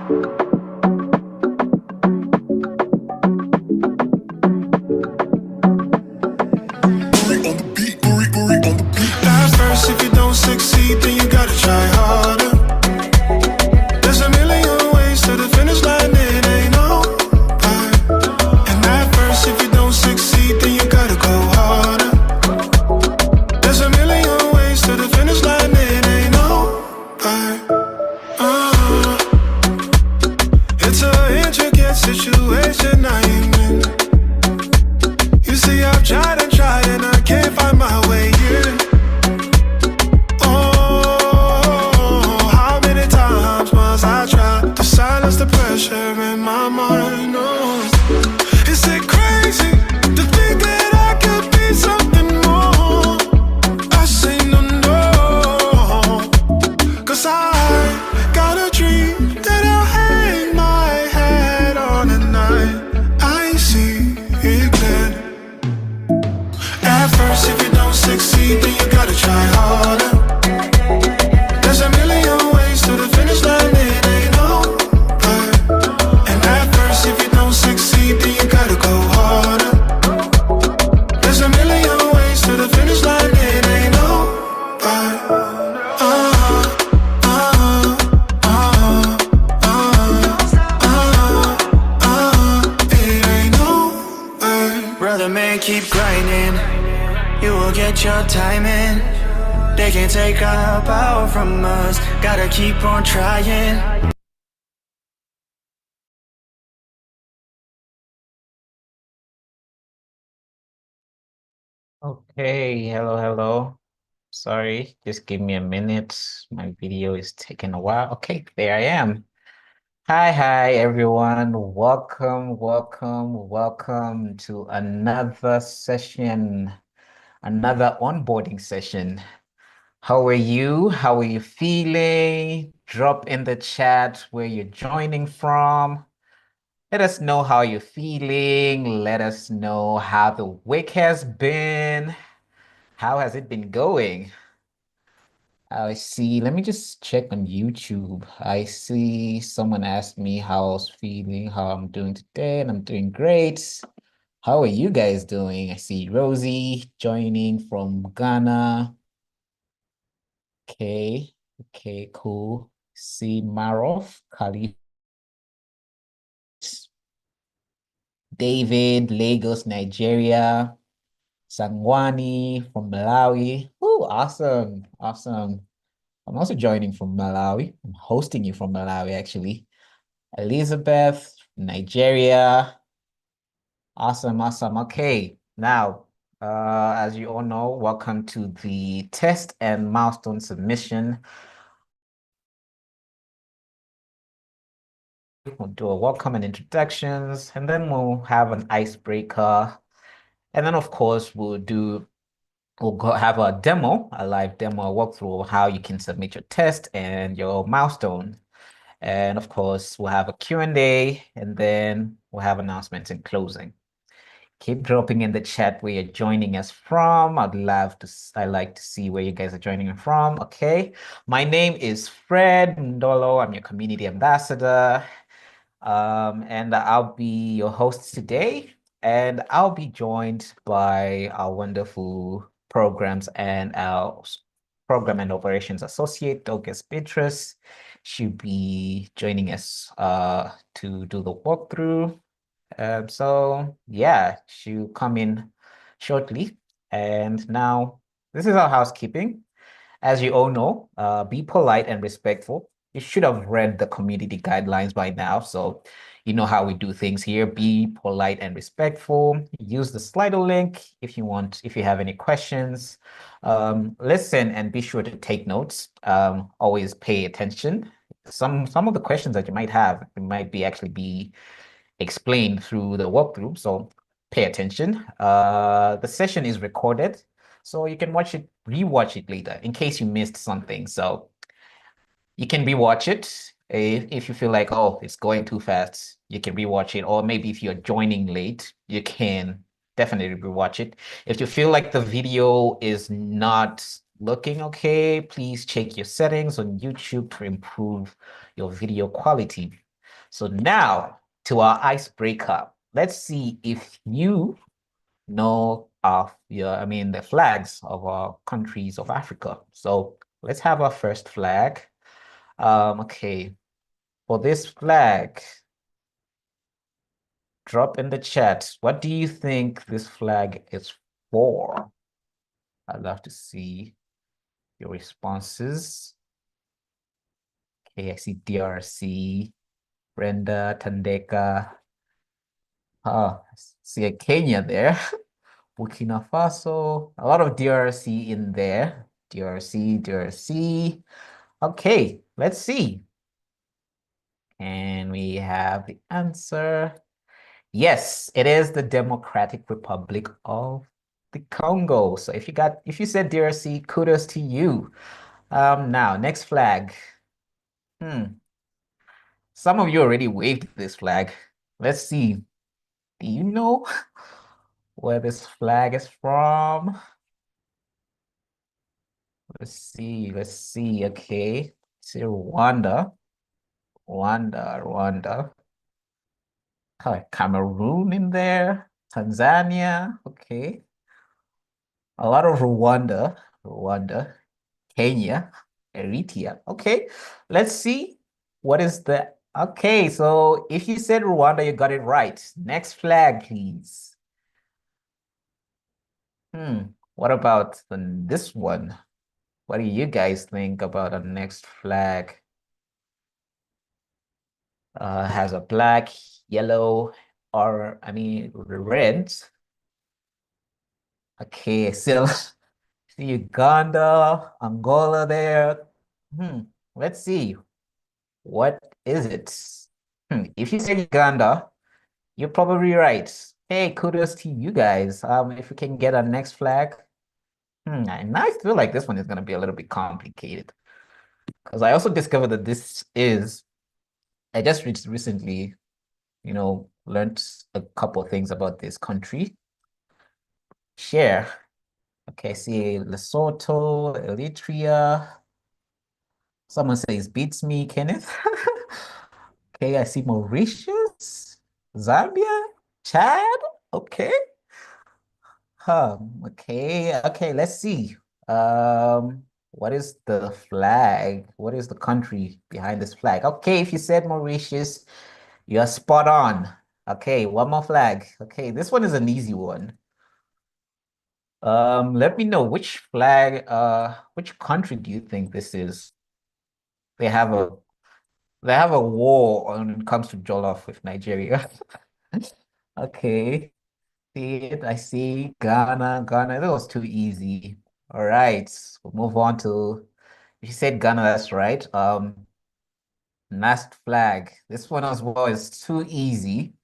At first, if you don't succeed, then you gotta try harder. There's a million ways to the finish line, it ain't no lie. And at first, if you don't succeed, then you gotta go harder. There's a million ways to the finish line, it ain't no lie. It's an intricate situation I'm in. You see, I've tried and tried and I can't find my way in. Oh, how many times must I try to silence the pressure in my mind? Oh, is it crazy to think that I could be something more? I say no, no, 'cause I got a dream that I'll hang my head on at night. I see it clear. At first, if you don't succeed, then you gotta try harder. There's a million ways to the finish line, it ain't no lie. And at first, if you don't succeed, then you gotta go harder. There's a million ways to the finish line, it ain't no lie. It ain't no lie. Brother man, keep grinding. You will get your time in. They can't take our power from us. Gotta keep on trying. Okay, hello. Sorry, just give me a minute. My video is taking a while. Okay, there I am. Hi, everyone. Welcome to another session, another onboarding session. How are you? How are you feeling? Drop in the chat where you're joining from. Let us know how you're feeling. Let us know how the week has been. How has it been going? I see. Let me just check on YouTube. I see someone asked me how I was feeling, how I'm doing today, and I'm doing great. How are you guys doing? I see Rosie joining from Ghana. Okay, cool. See Marof, Khalif, David, Lagos, Nigeria, Sangwani from Malawi. Oh, awesome. I'm also joining from Malawi. I'm hosting you from Malawi, actually. Elizabeth, Nigeria. Awesome. Okay, now, as you all know, welcome to the test and milestone submission. We'll do a welcome and introductions, and then we'll have an icebreaker. And then, of course, we'll go have a demo, a live demo, a walkthrough of how you can submit your test and your milestone. And of course, we'll have a Q&A, and then we'll have announcements in closing. Keep dropping in the chat where you're joining us from. I like to see where you guys are joining from. Okay. My name is Fred Ndolo. I'm your community ambassador. And I'll be your host today. And I'll be joined by our wonderful programs and our program and operations associate, Douglas Beatrice. She'll be joining us to do the walkthrough. So yeah, she'll come in shortly. And now this is our housekeeping. As you all know, be polite and respectful. You should have read the community guidelines by now, so you know how we do things here. Be polite and respectful. Use the Slido link if you want, if you have any questions. Listen and be sure to take notes. Always pay attention. Some of the questions that you might have, it might be actually be explained through the walkthrough, so pay attention. The session is recorded, so you can rewatch it later in case you missed something. So you can rewatch it if you feel like, oh, it's going too fast, you can rewatch it. Or maybe if you're joining late, you can definitely rewatch it. If you feel like the video is not looking okay, please check your settings on YouTube to improve your video quality. So now to our icebreaker. Let's see if you know of I mean, the flags of our countries of Africa. So let's have our first flag. Okay, for this flag, drop in the chat. What do you think this flag is for? I'd love to see your responses. Okay, I see DRC, Brenda, Tandeka. I see a Kenya there. Burkina Faso, a lot of DRC in there. DRC, DRC. Okay, let's see. And we have the answer. Yes, it is the Democratic Republic of the Congo. So if you said DRC, kudos to you. Now next flag. Hmm. Some of you already waved this flag. Let's see. Do you know where this flag is from? Let's see. Let's see. Okay. See Rwanda. Rwanda. Cameroon in there. Tanzania. Okay. A lot of Rwanda, Kenya, Eritrea. Okay, let's see. What is the okay? So if you said Rwanda, you got it right. Next flag, please. What about this one? What do you guys think about the next flag? Has a black, yellow, or I mean red. Okay, so see Uganda, Angola there. Hmm. Let's see. What is it? If you say Uganda, you're probably right. Hey, kudos to you guys. If we can get our next flag. And I feel like this one is gonna be a little bit complicated. Because I also discovered that I just recently, learned a couple of things about this country. Share. Okay, see Lesotho, Eritrea. Someone says beats me, Kenneth. Okay, I see Mauritius, Zambia, Chad. Okay. Okay, let's see. What is the flag? What is the country behind this flag? Okay, if you said Mauritius, you're spot on. Okay, one more flag. Okay, this one is an easy one. Let me know which country do you think this is? They have a they have a war when it comes to jollof with Nigeria. Okay. See it. I see Ghana. Ghana. That was too easy. All right. We'll move on to you said Ghana, that's right. Last flag. This one as well is too easy.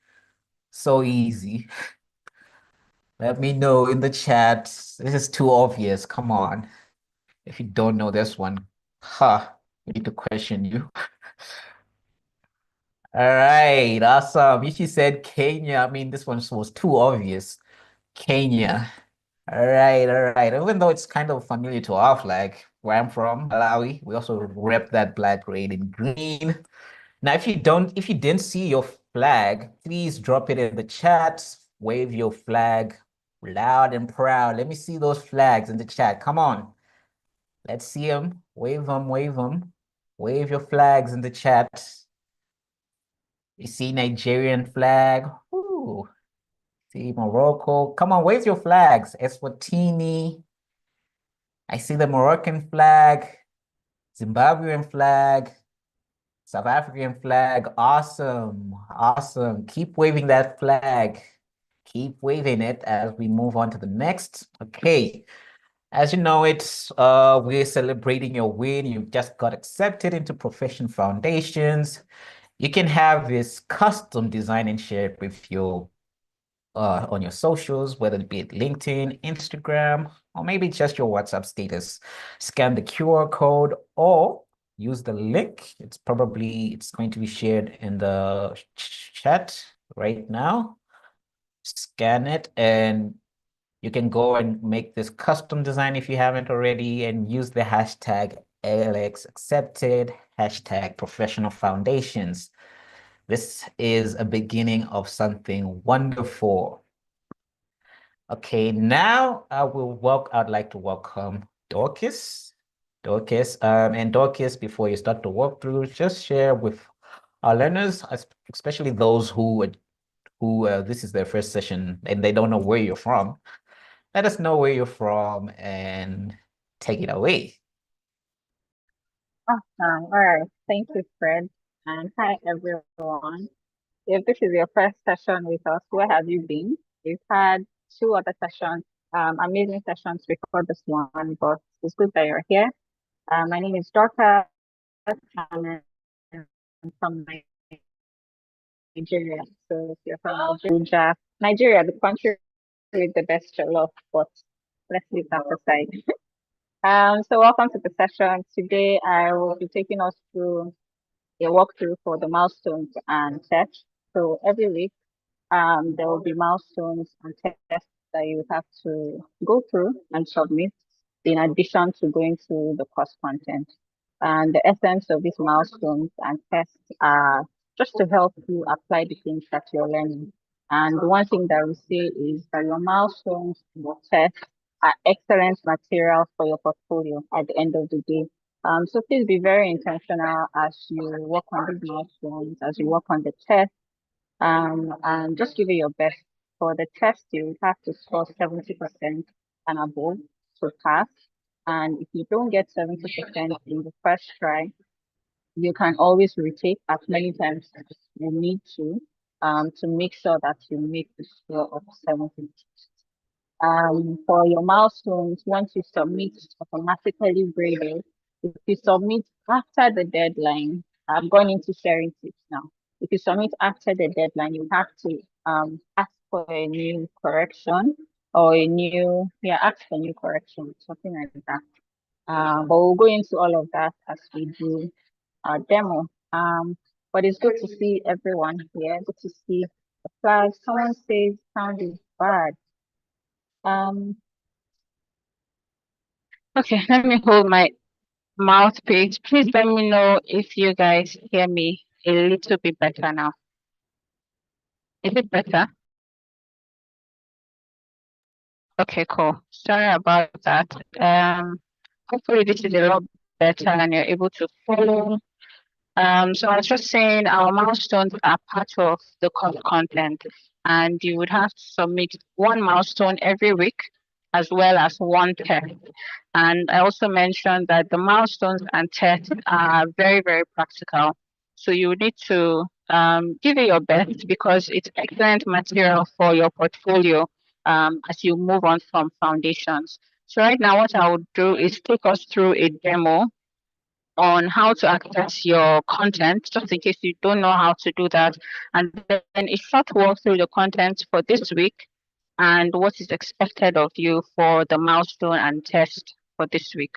So easy. Let me know in the chat. This is too obvious. Come on. If you don't know this one, we need to question you. All right, awesome. If you said Kenya, I mean, this one was too obvious. Kenya. All right. Even though it's kind of familiar to our flag, where I'm from, Malawi, we also rep that black, red, and green. Now, if you didn't see your flag, please drop it in the chat. Wave your flag loud and proud. Let me see those flags in the chat. Come on. Let's see them. Wave them, wave them. Wave your flags in the chat. You see Nigerian flag. Ooh. See Morocco. Come on, wave your flags. Eswatini. I see the Moroccan flag, Zimbabwean flag, South African flag. Awesome. Awesome. Keep waving that flag. Keep waving it as we move on to the next. Okay. As you know, we're celebrating your win. You just got accepted into Profession Foundations. You can have this custom design and share it with your on your socials, whether it be at LinkedIn, Instagram, or maybe just your WhatsApp status. Scan the QR code or use the link. It's going to be shared in the chat right now. Scan it and you can go and make this custom design if you haven't already and use the hashtag ALX accepted, hashtag professional foundations. This is a beginning of something wonderful. Okay, now I'd like to welcome Dorcas. And Dorcas, before you start to walk through, just share with our learners, especially those who this is their first session and they don't know where you're from. Let us know where you're from and take it away. Awesome. All right. Thank you, Fred. And hi, everyone. If this is your first session with us, where have you been? We've had two other sessions, amazing sessions before this one, but it's good that you're here. My name is Dorcas, and I'm from Nigeria. So if you're from Nigeria, the country with the best jollof, but let's leave that aside. So welcome to the session. Today I will be taking us through a walkthrough for the milestones and tests. So every week, there will be milestones and tests that you have to go through and submit in addition to going through the course content. And the essence of these milestones and tests are just to help you apply the things that you're learning. And the one thing that we say is that your milestones and your tests are excellent material for your portfolio at the end of the day. So please be very intentional as you work on these milestones, as you work on the test, and just give it your best. For the test, you have to score 70% and above to pass. And if you don't get 70% in the first try, you can always retake as many times as you need to make sure that you make the score of 70. For your milestones, once you submit, it's automatically graded. If you submit after the deadline, I'm going into sharing tips now. If you submit after the deadline, you have to ask for a new correction or ask for new correction, something like that. But we'll go into all of that as we do our demo. But it's good to see everyone here. Good to see the flag. Someone says sound is bad. Okay, let me hold my mouthpiece. Please let me know if you guys hear me a little bit better now. Is it better? Okay, cool. Sorry about that. Hopefully this is a lot better and you're able to follow. So I was just saying our milestones are part of the course content, and you would have to submit one milestone every week as well as one test. And I also mentioned that the milestones and tests are very, very practical. So you would need to give it your best because it's excellent material for your portfolio as you move on from foundations. So right now, what I would do is take us through a demo on how to access your content, just in case you don't know how to do that. And then a short walk through the content for this week and what is expected of you for the milestone and test for this week.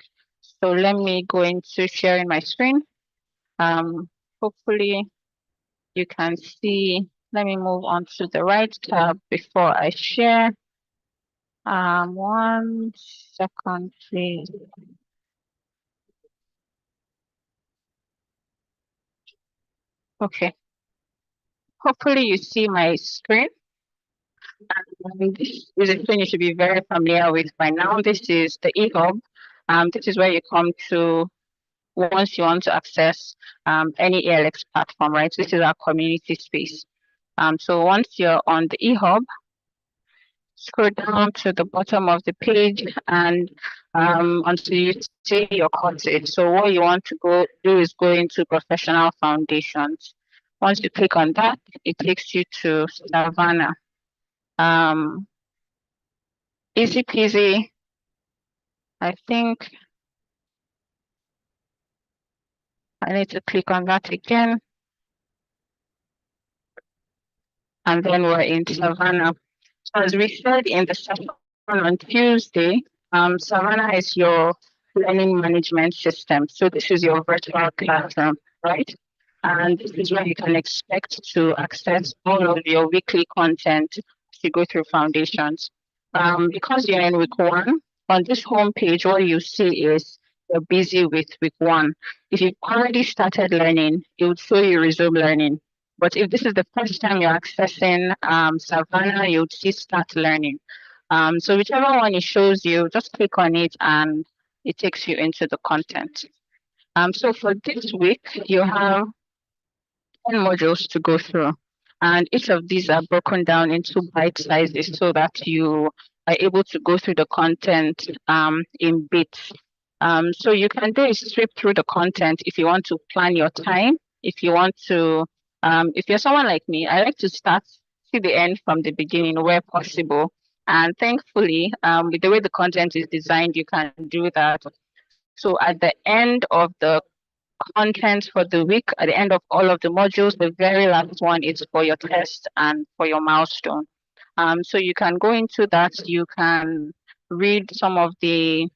So let me go into sharing my screen. Hopefully you can see. Let me move on to the right tab before I share. 1 second, please. Okay. Hopefully you see my screen. This is a screen you should be very familiar with by now. This is the eHub. This is where you come to once you want to access any ALX platform, right? This is our community space. So once you're on the eHub, scroll down to the bottom of the page and until you see your courses. So what you want to do is go into professional foundations. Once you click on that, it takes you to Savannah. Easy peasy. I think I need to click on that again. And then we're in Savannah. So as we said in the session on Tuesday, Savannah is your learning management system. So this is your virtual classroom, right? And this is where you can expect to access all of your weekly content as you go through foundations. Because you're in week 1, on this homepage, what you see is you're busy with week 1. If you've already started learning, it would show you resume learning. But if this is the first time you're accessing Savannah, you'd see Start Learning. So whichever one it shows you, just click on it and it takes you into the content. So for this week, you have 10 modules to go through. And each of these are broken down into bite sizes so that you are able to go through the content in bits. So you can do is strip through the content if you want to plan your time. If you want to, if you're someone like me, I like to start to the end from the beginning where possible. And thankfully, with the way the content is designed, you can do that. So at the end of the content for the week, at the end of all of the modules, the very last one is for your test and for your milestone. So you can go into that, you can read some of the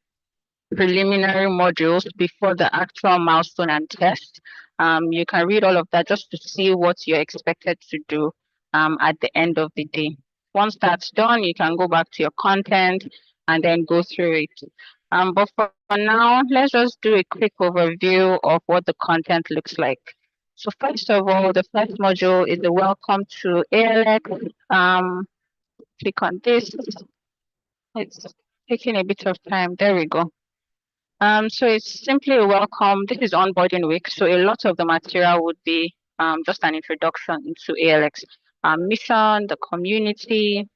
preliminary modules before the actual milestone and test. You can read all of that just to see what you're expected to do at the end of the day. Once that's done, you can go back to your content and then go through it. But for now, let's just do a quick overview of what the content looks like. So first of all, the first module is the welcome to ALX. Click on this. It's taking a bit of time. There we go. So it's simply a welcome. This is onboarding week, so a lot of the material would be just an introduction into ALX mission, the community,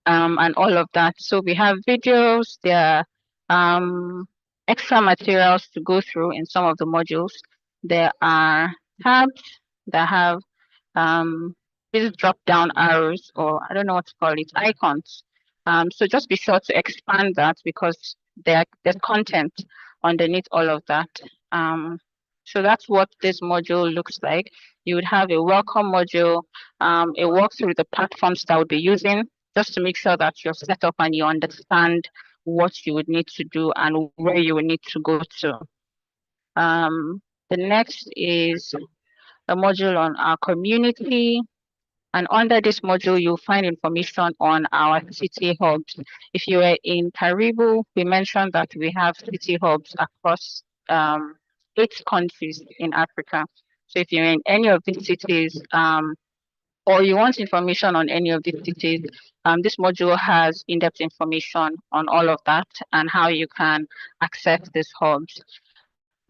and all of that. So we have videos, there are extra materials to go through in some of the modules. There are tabs that have these drop down arrows, or I don't know what to call it, icons. So just be sure to expand that because there's content underneath all of that. So that's what this module looks like. You would have a welcome module, a walk through the platforms that I would be using, just to make sure that you're set up and you understand what you would need to do and where you would need to go to. The next is a module on our community. And under this module, you'll find information on our city hubs. If you are in Caribou, we mentioned that we have city hubs across 8 countries in Africa. So if you're in any of these cities, or you want information on any of these cities, this module has in-depth information on all of that and how you can access these hubs.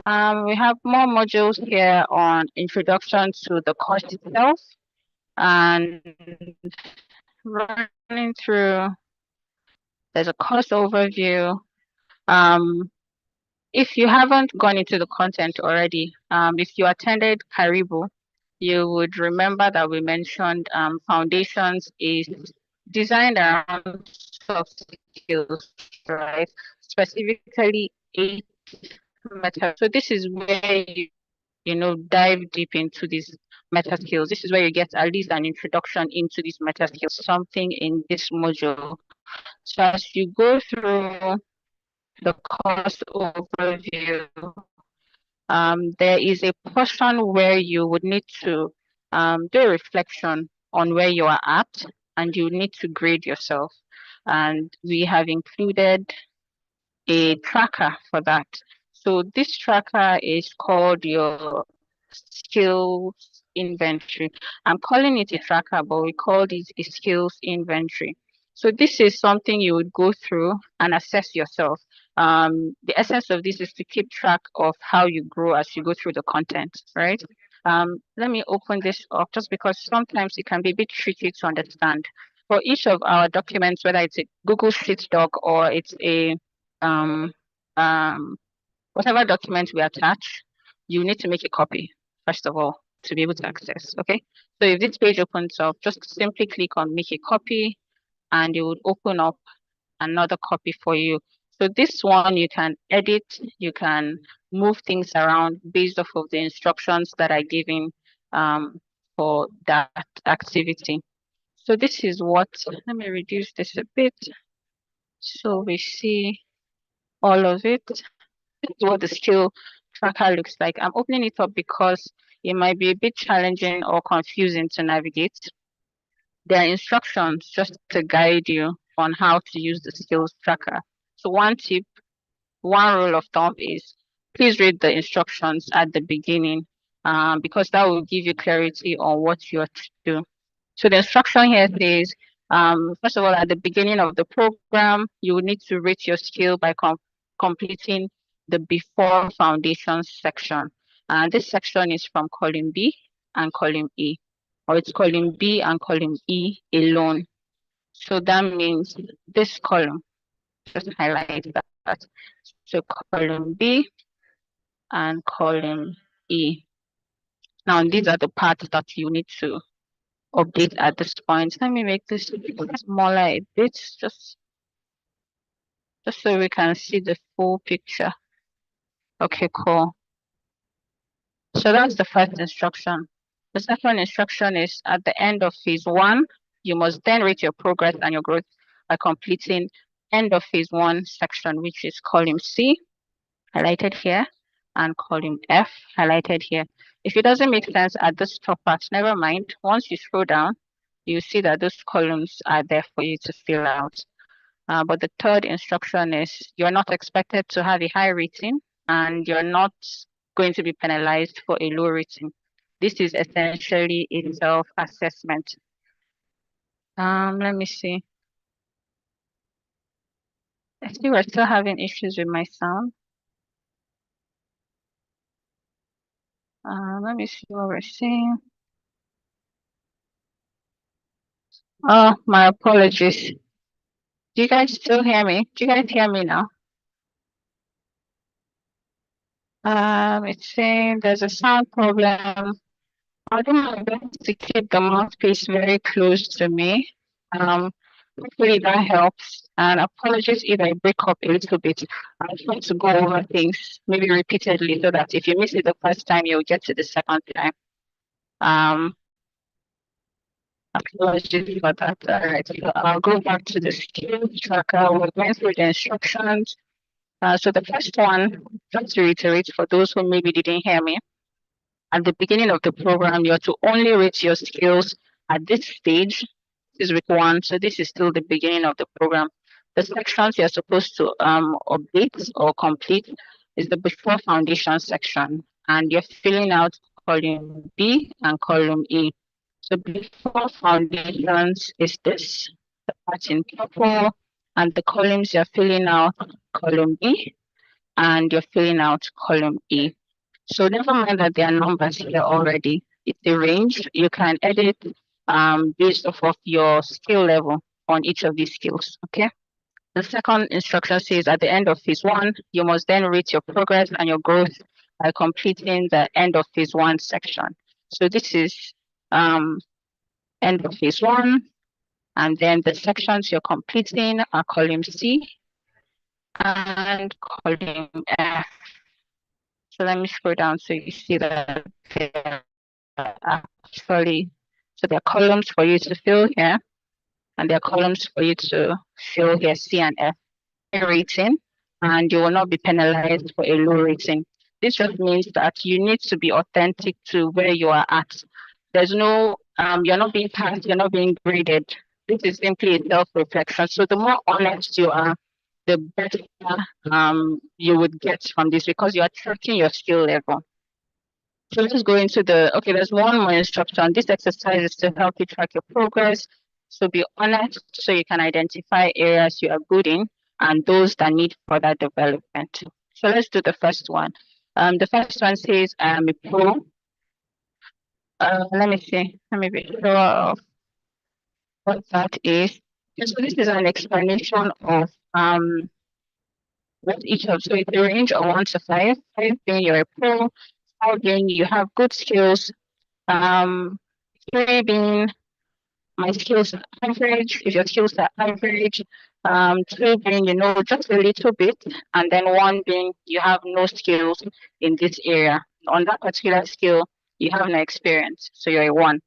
We have more modules here on introduction to the course itself and running through. There's a course overview. If you haven't gone into the content already, if you attended Caribou, you would remember that we mentioned foundations is designed around soft skills, right? Specifically 8 meta. So this is where you dive deep into these meta skills. This is where you get at least an introduction into these meta skills, something in this module. So as you go through the course overview, there is a portion where you would need to do a reflection on where you are at and you need to grade yourself. And we have included a tracker for that. So this tracker is called your skills inventory. I'm calling it a tracker, but we call it a skills inventory. So this is something you would go through and assess yourself. The essence of this is to keep track of how you grow as you go through the content, right? Let me open this up just because sometimes it can be a bit tricky to understand. For each of our documents, whether it's a Google Sheet doc or it's a whatever document we attach, you need to make a copy, first of all, to be able to access, okay? So if this page opens up, just simply click on make a copy and it would open up another copy for you. So this one you can edit, you can move things around based off of the instructions that are given for that activity. So this is what, let me reduce this a bit. So we see all of it. This is what the skill tracker looks like. I'm opening it up because it might be a bit challenging or confusing to navigate. There are instructions just to guide you on how to use the skills tracker. So one rule of thumb is please read the instructions at the beginning. because that will give you clarity on what you are to do. So the instruction here says, first of all, at the beginning of the program, you will need to rate your skill by completing the before foundation section. And this section is from column B and column E, or it's column B and column E alone. So that means this column, just highlight that. So column B and column E. Now these are the parts that you need to update at this point. Let me make this smaller a bit, just so we can see the full picture. Okay, cool. So that's the first instruction. The second instruction is at the end of phase 1, you must then rate your progress and your growth by completing end of phase 1 section, which is column C, highlighted here, and column F, highlighted here. If it doesn't make sense at this top part, never mind. Once you scroll down, you see that those columns are there for you to fill out. But the third instruction is you're not expected to have a high rating and you're not going to be penalized for a low rating. This is essentially a self-assessment. Let me see. I see we're still having issues with my sound. Let me see what we're seeing. Oh, my apologies. Do you guys still hear me? Do you guys hear me now? It's saying there's a sound problem. I'll do my best to keep the mouthpiece very close to me. Hopefully that helps. And apologies if I break up a little bit. I'll try to go over things maybe repeatedly so that if you miss it the first time, you'll get to the second time. Apologies for that. All right, so I'll go back to the skills tracker. We're going through the instructions. So the first one, just to reiterate for those who maybe didn't hear me, at the beginning of the program, you are to only rate your skills at this stage. This is week 1, so this is still the beginning of the program. The sections you're supposed to update or complete is the before foundation section, and you're filling out column B and column E. So before foundations is this, the part in purple, and the columns you're filling out column B and you're filling out column E. So never mind that there are numbers here already. It's a range. You can edit based off of your skill level on each of these skills, okay? The second instruction says at the end of phase 1, you must then rate your progress and your growth by completing the end of phase 1 section. So this is end of phase 1, and then the sections you're completing are column C and column F. So let me scroll down so you see that there are actually, so there are columns for you to fill here, and there are columns for you to fill here, C and F. Rating, and you will not be penalized for a low rating. This just means that you need to be authentic to where you are at. There's no, you're not being passed, you're not being graded. This is simply a self-reflection. So the more honest you are, the better you would get from this because you are tracking your skill level. So let's go into okay, there's one more instruction. This exercise is to help you track your progress. So be honest so you can identify areas you are good in and those that need further development. So let's do the first one. The first one says I'm a pro. Let me see. Let me be sure of what that is. So this is an explanation of what each of, so it's a range of 1 to 5. 5 being you're a pro, 4 being you have good skills, 3 being my skills are average, if your skills are average, 2 being you know just a little bit, and then 1 being you have no skills in this area. On that particular skill, you have no experience, so you're a 1.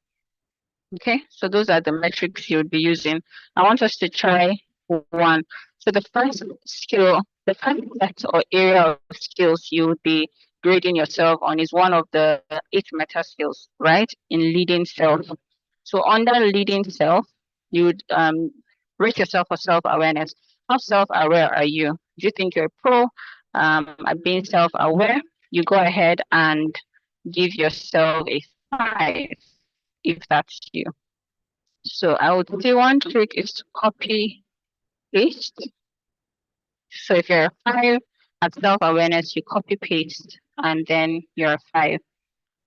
Okay, so those are the metrics you would be using. I want us to try 1. So the first skill, the first set or area of skills you would be grading yourself on is one of the 8 meta skills, right? In leading self. So under leading self, you would rate yourself for self-awareness. How self-aware are you? Do you think you're a pro at being self-aware? You go ahead and give yourself a 5 if that's you. So I would say one trick is to copy paste. So if you're a 5 at self-awareness, you copy paste and then you're a 5.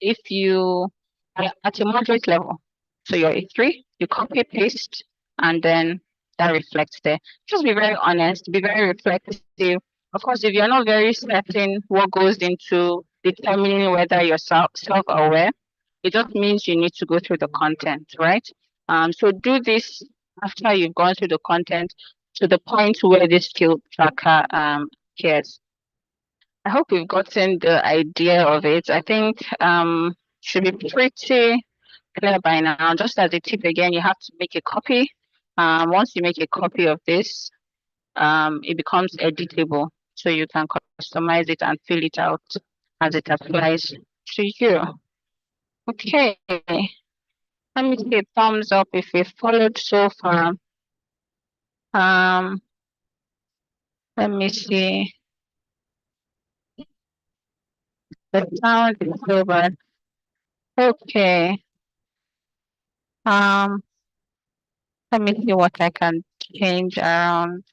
If you are at a moderate level, so you're a 3, you copy paste and then that reflects there. Just be very honest, be very reflective. Of course, if you're not very certain what goes into determining whether you're self-aware, it just means you need to go through the content, right? So do this after you've gone through the content to the point where this skill tracker cares. I hope we've gotten the idea of it. I think should be pretty clear by now. Just as a tip again, you have to make a copy. Once you make a copy of this, it becomes editable. So you can customize it and fill it out as it applies to you. Okay. Let me see a thumbs up if you followed so far. Let me see. The sound is so bad. Okay. Um, Let me see what I can change around.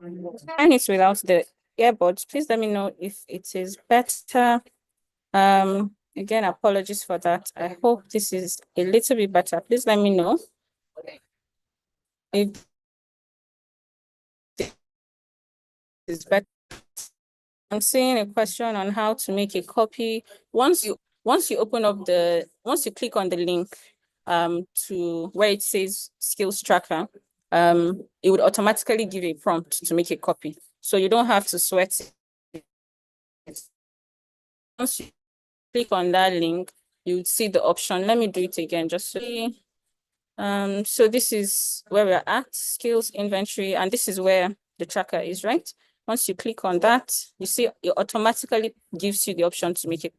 And it's without the earbuds. Please let me know if it is better. Again, apologies for that. I hope this is a little bit better. Please let me know if this is better. I'm seeing a question on how to make a copy. Once you click on the link to where it says skills tracker, it would automatically give a prompt to make a copy. So you don't have to sweat it. Once you click on that link, you would see the option. Let me do it again just so so this is where we're at, skills inventory, and this is where the tracker is, right? Once you click on that, you see it automatically gives you the option to make a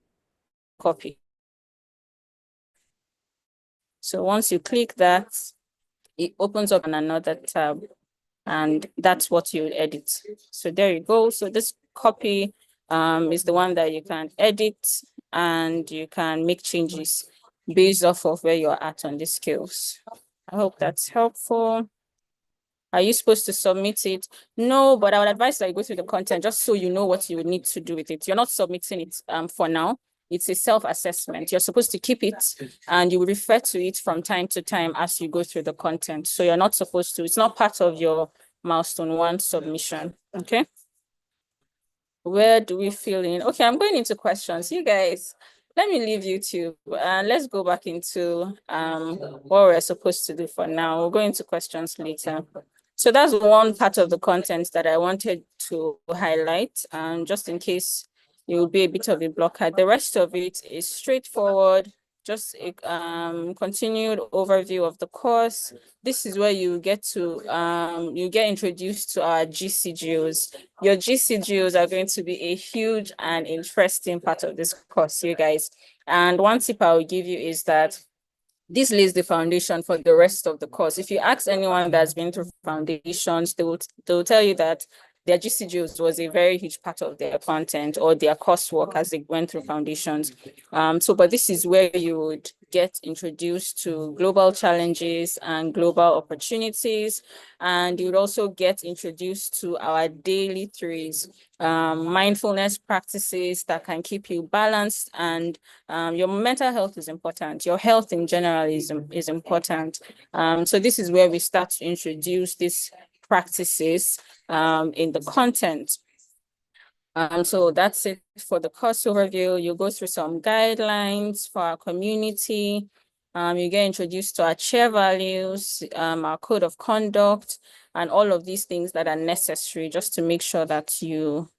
copy. So once you click that, it opens up on another tab, and that's what you edit. So there you go. So this copy is the one that you can edit and you can make changes based off of where you're at on the skills. I hope that's helpful. Are you supposed to submit it? No, but I would advise that you go through the content just so you know what you would need to do with it. You're not submitting it for now. It's a self-assessment. You're supposed to keep it and you will refer to it from time to time as you go through the content. So you're not supposed to, it's not part of your milestone 1 submission. Okay. Where do we fill in? Okay, I'm going into questions. You guys, let me leave YouTube and let's go back into what we're supposed to do for now. We'll go into questions later. So that's one part of the content that I wanted to highlight, just in case it will be a bit of a blocker. The rest of it is straightforward, just a continued overview of the course. This is where you get to you get introduced to our GCGOs. Your GCGOs are going to be a huge and interesting part of this course, you guys. And one tip I will give you is that this lays the foundation for the rest of the course. If you ask anyone that's been through foundations, they will tell you that their GCGOs was a very huge part of their content or their coursework as they went through foundations. But this is where you would get introduced to global challenges and global opportunities. And you would also get introduced to our daily threes, mindfulness practices that can keep you balanced. And your mental health is important. Your health in general is important. So this is where we start to introduce these practices in the content. So that's it for the course overview. You go through some guidelines for our community. You get introduced to our chair values, our code of conduct, and all of these things that are necessary just to make sure that you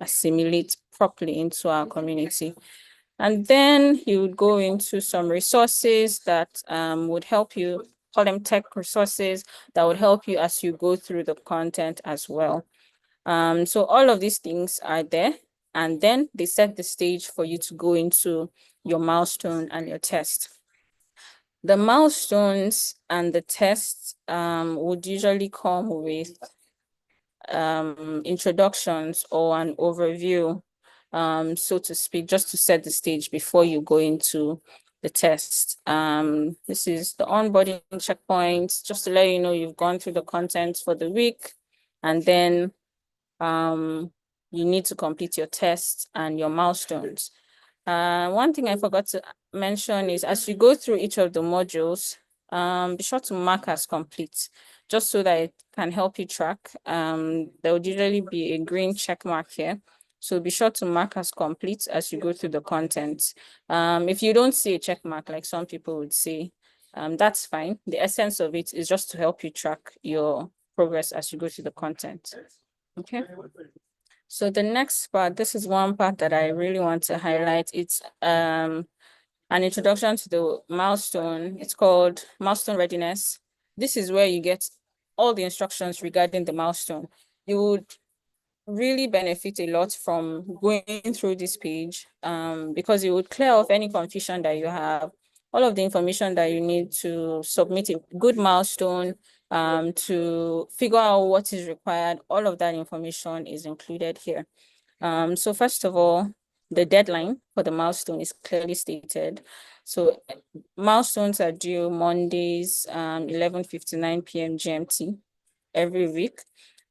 assimilate properly into our community. And then you would go into some resources that would help you, call them tech resources, that would help you as you go through the content as well. So all of these things are there, and then they set the stage for you to go into your milestone and your test. The milestones and the tests would usually come with introductions or an overview, so to speak, just to set the stage before you go into the test. This is the onboarding checkpoints, just to let you know you've gone through the content for the week, and then you need to complete your tests and your milestones. One thing I forgot to mention is as you go through each of the modules, be sure to mark as complete, just so that it can help you track. There would usually be a green check mark here. So be sure to mark as complete as you go through the content. If you don't see a check mark, like some people would say, that's fine. The essence of it is just to help you track your progress as you go through the content. Okay. So the next part, this is one part that I really want to highlight. It's an introduction to the milestone. It's called Milestone Readiness. This is where you get all the instructions regarding the milestone. You would really benefit a lot from going through this page because it would clear off any confusion that you have, all of the information that you need to submit a good milestone, to figure out what is required. All of that information is included here. So first of all, the deadline for the milestone is clearly stated. So milestones are due Mondays, 11:59 p.m. GMT every week.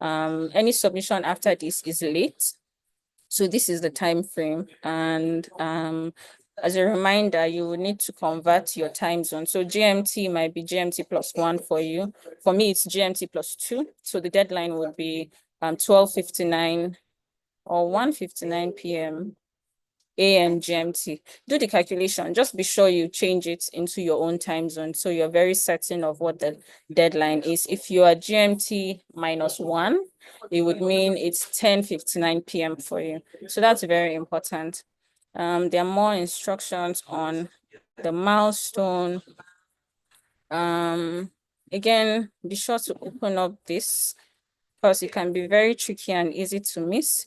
Any submission after this is late. So this is the time frame. And as a reminder, you will need to convert your time zone. So GMT might be GMT +1 for you. For me, it's GMT +2. So the deadline would be 12:59 or 1:59 p.m. AM GMT. Do the calculation. Just be sure you change it into your own time zone so you're very certain of what the deadline is. If you are GMT -1, it would mean it's 10:59 p.m. for you. So that's very important. There are more instructions on the milestone. Again, be sure to open up this because it can be very tricky and easy to miss.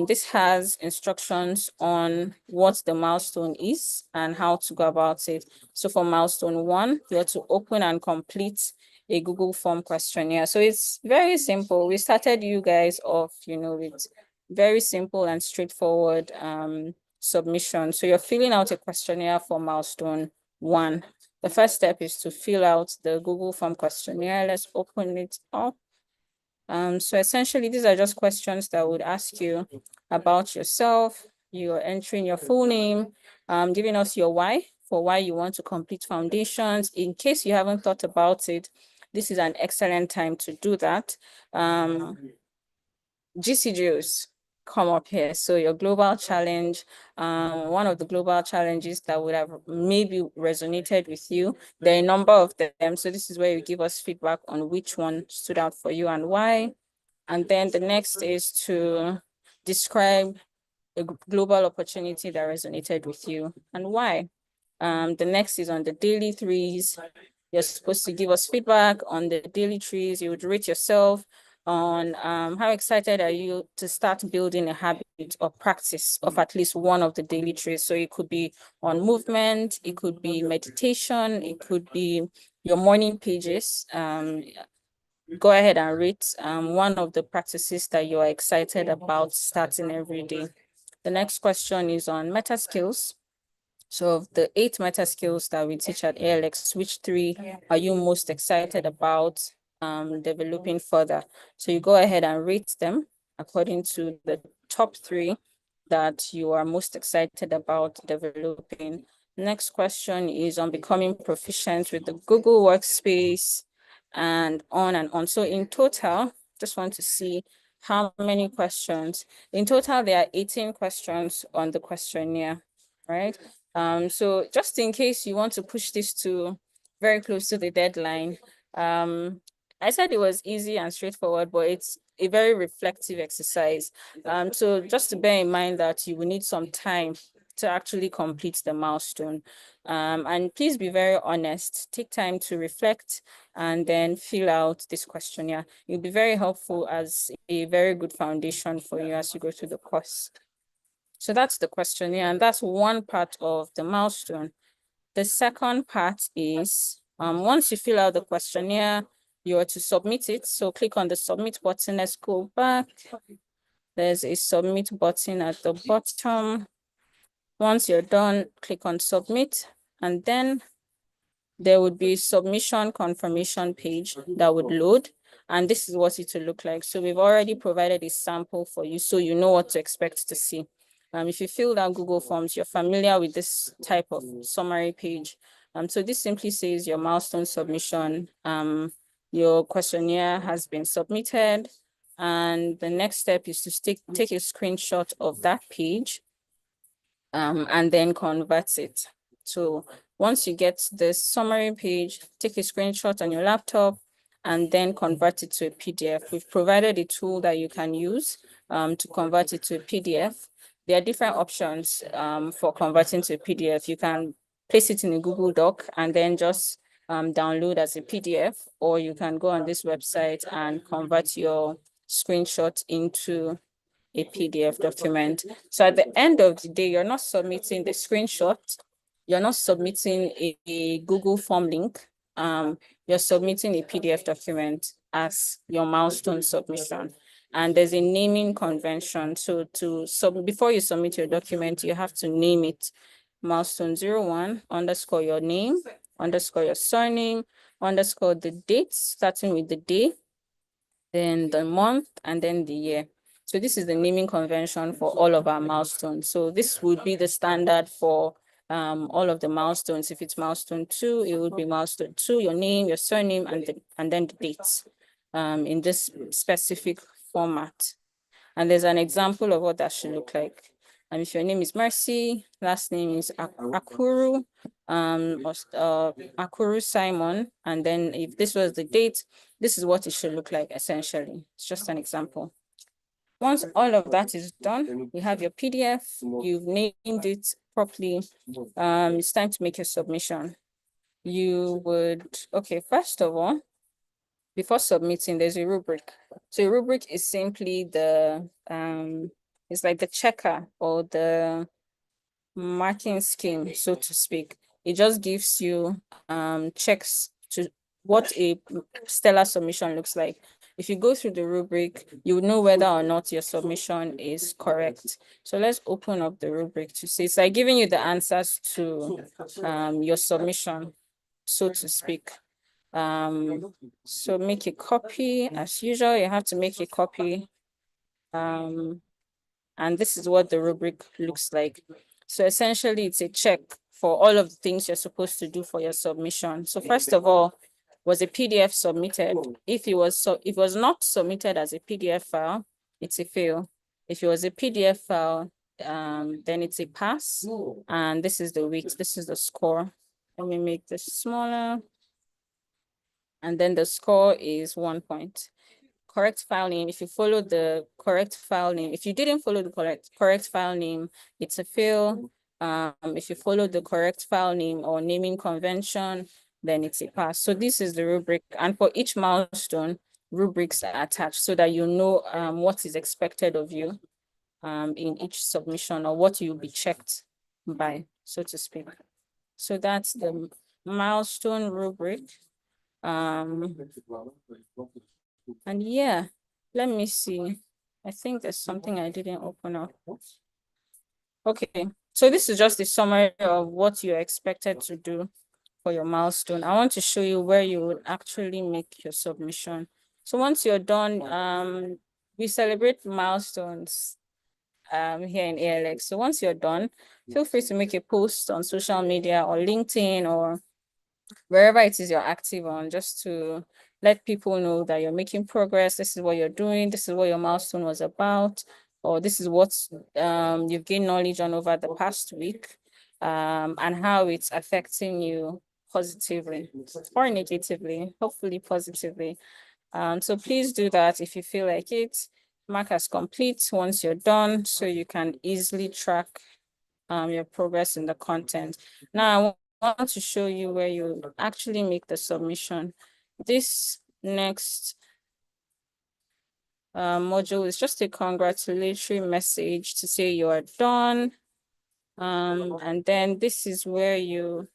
This has instructions on what the milestone is and how to go about it. So for milestone 1, you have to open and complete a Google form questionnaire. So it's very simple. We started you guys off, with very simple and straightforward submission. So you're filling out a questionnaire for milestone 1. The first step is to fill out the Google form questionnaire. Let's open it up. So essentially, these are just questions that would ask you about yourself. You're entering your full name, giving us your why for why you want to complete foundations. In case you haven't thought about it, this is an excellent time to do that. GCGs come up here. So your global challenge, one of the global challenges that would have maybe resonated with you. There are a number of them. So this is where you give us feedback on which one stood out for you and why. And then the next is to describe a global opportunity that resonated with you and why. The next is on the daily threes. You're supposed to give us feedback on the daily trees. You would rate yourself on how excited are you to start building a habit or practice of at least one of the daily trees. So it could be on movement, it could be meditation, it could be your morning pages. Go ahead and rate one of the practices that you are excited about starting every day. The next question is on meta skills. So of the 8 meta skills that we teach at ALX, which 3 are you most excited about developing further? So you go ahead and rate them according to the top 3 that you are most excited about developing. Next question is on becoming proficient with the Google Workspace and on and on. So in total, just want to see how many questions. In total, there are 18 questions on the questionnaire, right? So just in case you want to push this to very close to the deadline, I said it was easy and straightforward, but it's a very reflective exercise. So just to bear in mind that you will need some time to actually complete the milestone. And please be very honest, take time to reflect and then fill out this questionnaire. It'll be very helpful as a very good foundation for you as you go through the course. So that's the questionnaire, and that's one part of the milestone. The second part is once you fill out the questionnaire, you are to submit it. So click on the submit button. Let's go back. There's a submit button at the bottom. Once you're done, click on submit, and then there would be a submission confirmation page that would load. And this is what it will look like. So we've already provided a sample for you, so you know what to expect to see. If you filled out Google Forms, you're familiar with this type of summary page. So this simply says your milestone submission, your questionnaire has been submitted, and the next step is to take a screenshot of that page and then convert it. So once you get the summary page, take a screenshot on your laptop and then convert it to a PDF. We've provided a tool that you can use to convert it to a PDF. There are different options for converting to a PDF. You can place it in a Google Doc and then just download as a PDF, or you can go on this website and convert your screenshot into a PDF document. So at the end of the day, you're not submitting the screenshot, you're not submitting a Google form link, you're submitting a PDF document as your milestone submission. And there's a naming convention. So before you submit your document, you have to name it milestone 01 underscore your name, underscore your surname, underscore the date, starting with the day, then the month, and then the year. So this is the naming convention for all of our milestones. So this would be the standard for all of the milestones. If it's milestone 2, it would be milestone 2, your name, your surname, and then the dates in this specific format. And there's an example of what that should look like. And if your name is Mercy, last name is Akuru, Akuru Simon, and then if this was the date, this is what it should look like essentially. It's just an example. Once all of that is done, you have your PDF, you've named it properly. It's time to make your submission. You would, okay, first of all, before submitting, there's a rubric. So a rubric is simply the, it's like the checker or the marking scheme, so to speak. It just gives you checks to what a stellar submission looks like. If you go through the rubric, you would know whether or not your submission is correct. So let's open up the rubric to see. It's like giving you the answers to your submission, so to speak. So make a copy as usual. You have to make a copy. And this is what the rubric looks like. So essentially, it's a check for all of the things you're supposed to do for your submission. So first of all, was a PDF submitted? If it was not submitted as a PDF file, it's a fail. If it was a PDF file, then it's a pass. And this is the week. This is the score. Let me make this smaller. And then the score is 1 point. Correct file name, if you follow the correct file name, if you didn't follow the correct file name, it's a fail. If you follow the correct file name or naming convention, then it's a pass. So this is the rubric, and for each milestone, rubrics are attached so that you know what is expected of you in each submission, or what you'll be checked by, so to speak. So that's the milestone rubric. And yeah, let me see. I think there's something I didn't open up. Okay, So this is just a summary of what you're expected to do for your milestone. I want to show you where you would actually make your submission. So once you're done, we celebrate milestones here in ALX. So once you're done, feel free to make a post on social media or LinkedIn or wherever it is you're active on, just to let people know that you're making progress. This is what you're doing. This is what your milestone was about, or this is what you've gained knowledge on over the past week, and how it's affecting you positively or negatively, hopefully positively. So please do that if you feel like it. Mark as complete once you're done, so you can easily track your progress in the content. Now, I want to show you where you actually make the submission. This next module is just a congratulatory message to say you are done. And then this is where you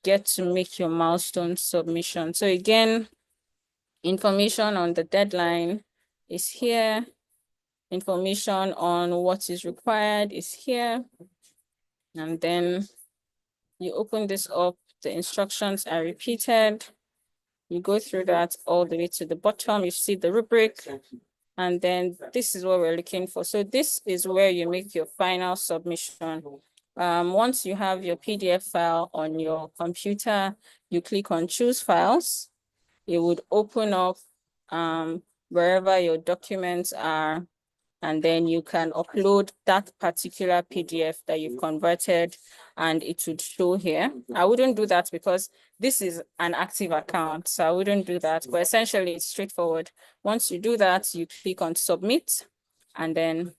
get to make your milestone submission. So again, information on the deadline is here. Information on what is required is here. And then you open this up, the instructions are repeated. You go through that all the way to the bottom, you see the rubric, and then this is what we're looking for. So this is where you make your final submission. Once you have your PDF file on your computer, you click on choose files. It would open up wherever your documents are, and then you can upload that particular PDF that you've converted and it would show here. I wouldn't do that because this is an active account, so I wouldn't do that, but essentially it's straightforward. Once you do that, you click on submit, and then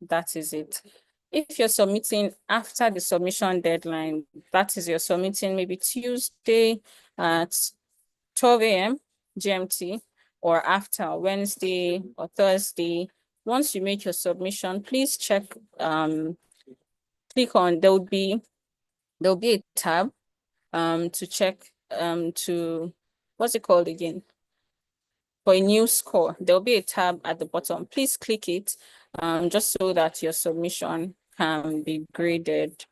that is it. If you're submitting after the submission deadline, that is you're submitting maybe Tuesday at 12 a.m. GMT, or after Wednesday or Thursday. Once you make your submission, please check, click on, there'll be a tab to check to, what's it called again? For a new score, there'll be a tab at the bottom. Please click it just so that your submission can be graded.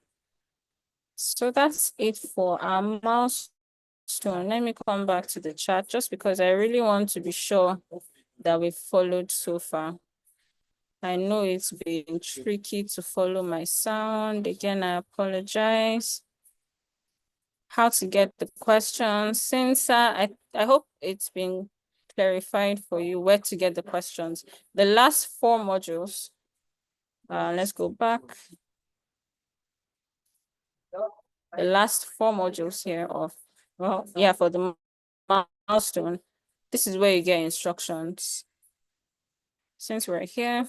So that's it for our milestone. Let me come back to the chat just because I really want to be sure that we've followed so far. I know it's been tricky to follow my sound. Again, I apologize. How to get the questions. Since I hope it's been clarified for you where to get the questions. The last 4 modules, let's go back. The last 4 modules here of, well, yeah, for the milestone, this is where you get instructions. Since we're here,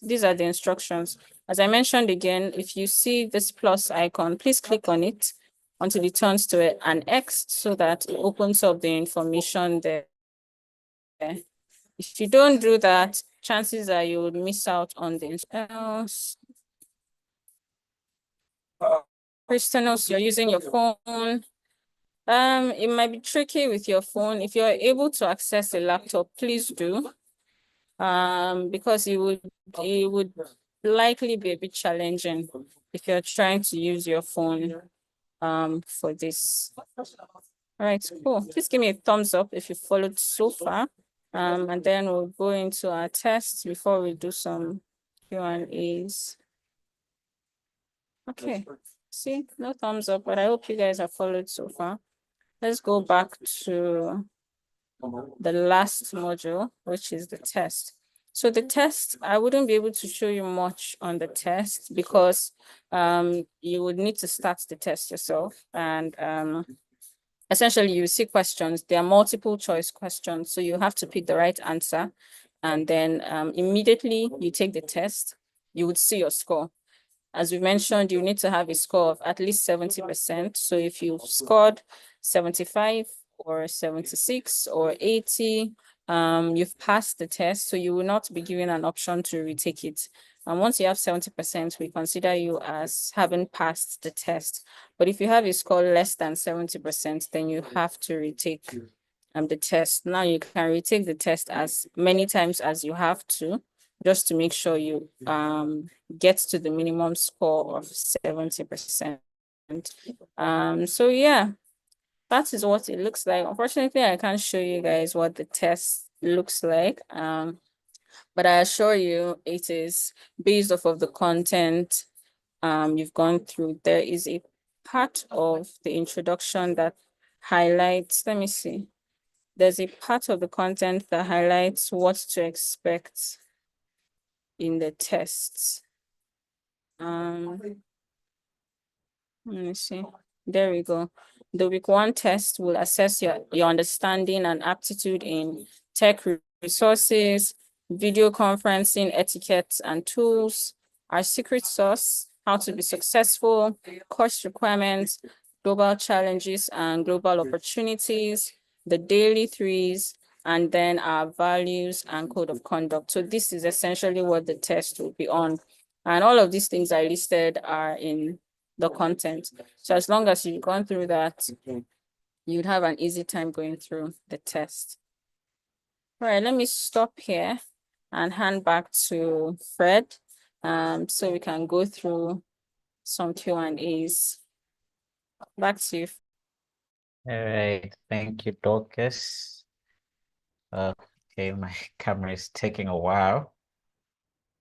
these are the instructions. As I mentioned again, if you see this plus icon, please click on it until it turns to an X so that it opens up the information there. If you don't do that, chances are you would miss out on the else. Christianos, you're using your phone. It might be tricky with your phone. If you're able to access a laptop, please do. Because it would likely be a bit challenging if you're trying to use your phone for this. All right, cool. Please give me a thumbs up if you followed so far. And then we'll go into our tests before we do some Q&As. Okay, see, no thumbs up, but I hope you guys have followed so far. Let's go back to the last module, which is the test. So the test, I wouldn't be able to show you much on the test because you would need to start the test yourself. And essentially you see questions, there are multiple choice questions. So you have to pick the right answer. And then immediately you take the test, you would see your score. As we mentioned, you need to have a score of at least 70%. So if you've scored 75 or 76 or 80, you've passed the test. So you will not be given an option to retake it. And once you have 70%, we consider you as having passed the test. But if you have a score less than 70%, then you have to retake the test. Now you can retake the test as many times as you have to. just to make sure you get to the minimum score of 70%. So yeah, that is what it looks like. Unfortunately, I can't show you guys what the test looks like. But I assure you it is based off of the content you've gone through. There is a part of the introduction that highlights, let me see. There's a part of the content that highlights what to expect in the tests. Let me see. There we go. The week 1 test will assess your understanding and aptitude in tech resources, video conferencing, etiquette and tools, our secret sauce, how to be successful, course requirements, global challenges and global opportunities, the daily threes, and then our values and code of conduct. So this is essentially what the test will be on. And all of these things I listed are in the content. So as long as you've gone through that, you'd have an easy time going through the test. All right, let me stop here and hand back to Fred, so we can go through some Q&As. Back to you. All right, thank you, Dorcas. Okay, my camera is taking a while.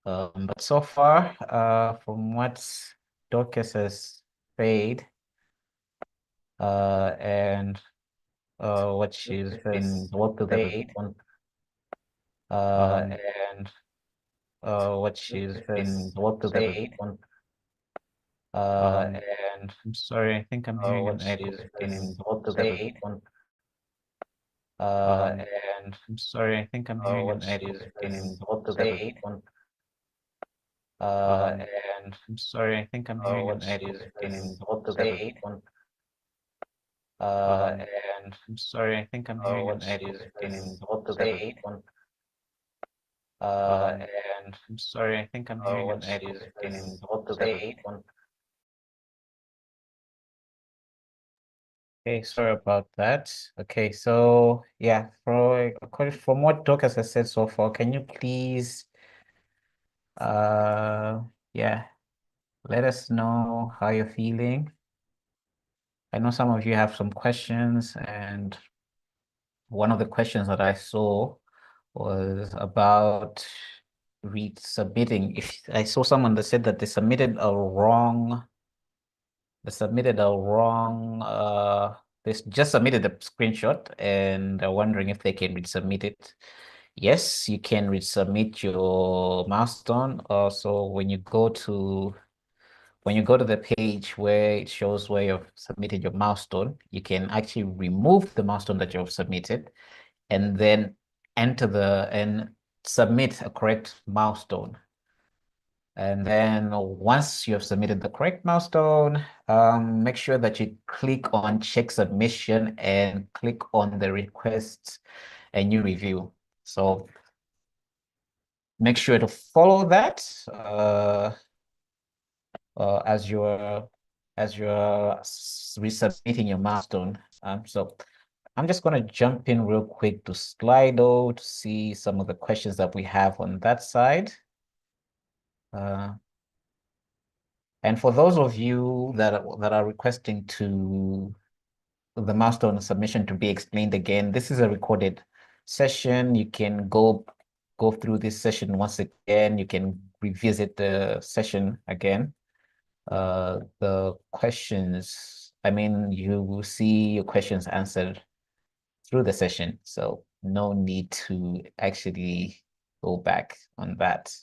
But so far, from what Dorcas has said, and what she's been worked with everyone, and what she's been worked with everyone, and I'm sorry, I think I'm hearing an echo. Been worked with everyone, and I'm sorry, I think I'm hearing an echo. Been worked with everyone, and I'm sorry, I think I'm hearing an echo. Been worked with everyone. And I'm sorry, I think I'm hearing an echo. Been worked with everyone. And I'm sorry, I think I'm hearing an echo. Been worked with everyone. Okay, sorry about that. Okay, so yeah, from what Dorcas has said so far, can you please yeah, let us know how you're feeling? I know some of you have some questions, and one of the questions that I saw was about resubmitting. If I saw someone that said that they submitted a wrong, they just submitted a screenshot and they're wondering if they can resubmit it. Yes, you can resubmit your milestone. Also, when you go to the page where it shows where you've submitted your milestone, you can actually remove the milestone that you've submitted and then and submit a correct milestone. And then once you have submitted the correct milestone, make sure that you click on check submission and click on the request a new review. So make sure to follow that as you're resubmitting your milestone. So I'm just going to jump in real quick to Slido to see some of the questions that we have on that side. And for those of you that are requesting the milestone submission to be explained again, this is a recorded session. You can go through this session once again. You can revisit the session again. The questions, I mean, you will see your questions answered through the session, so no need to actually go back on that.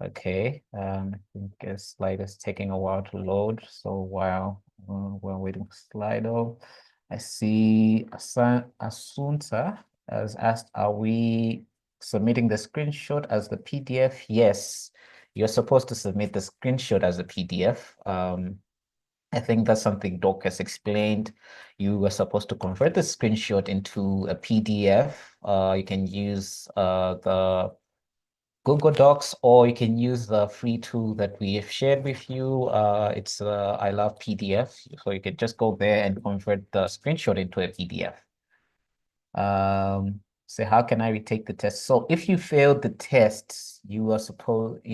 Okay, I think a slide is taking a while to load. So while we're waiting for Slido, I see Asunta has asked, are we submitting the screenshot as the PDF? Yes, you're supposed to submit the screenshot as a PDF. I think that's something Doc has explained. You were supposed to convert the screenshot into a PDF. You can use the Google Docs, or you can use the free tool that we have shared with you. It's I love PDF. So you can just go there and convert the screenshot into a PDF. say, how can I retake the test? So if you failed the test, you're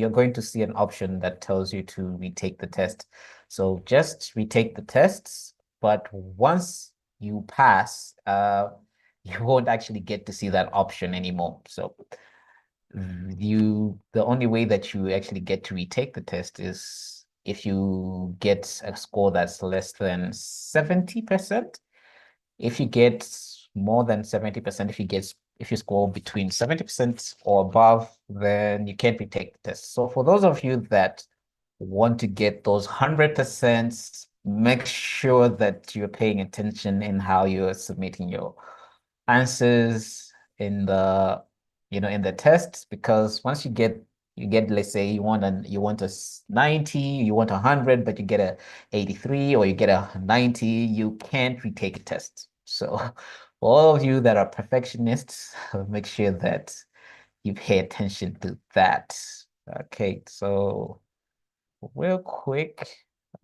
going to see an option that tells you to retake the test. So just retake the tests, but once you pass, you won't actually get to see that option anymore. So the only way that you actually get to retake the test is if you get a score that's less than 70%. If you get more than 70%, if you score between 70% or above, then you can't retake the test. So for those of you that want to get those 100%, make sure that you're paying attention in how you're submitting your answers in the in the tests, because once you get, let's say you want a 90, you want 100, but you get a 83 or you get a 90, you can't retake a test. So for all of you that are perfectionists, make sure that you pay attention to that. Okay, so real quick.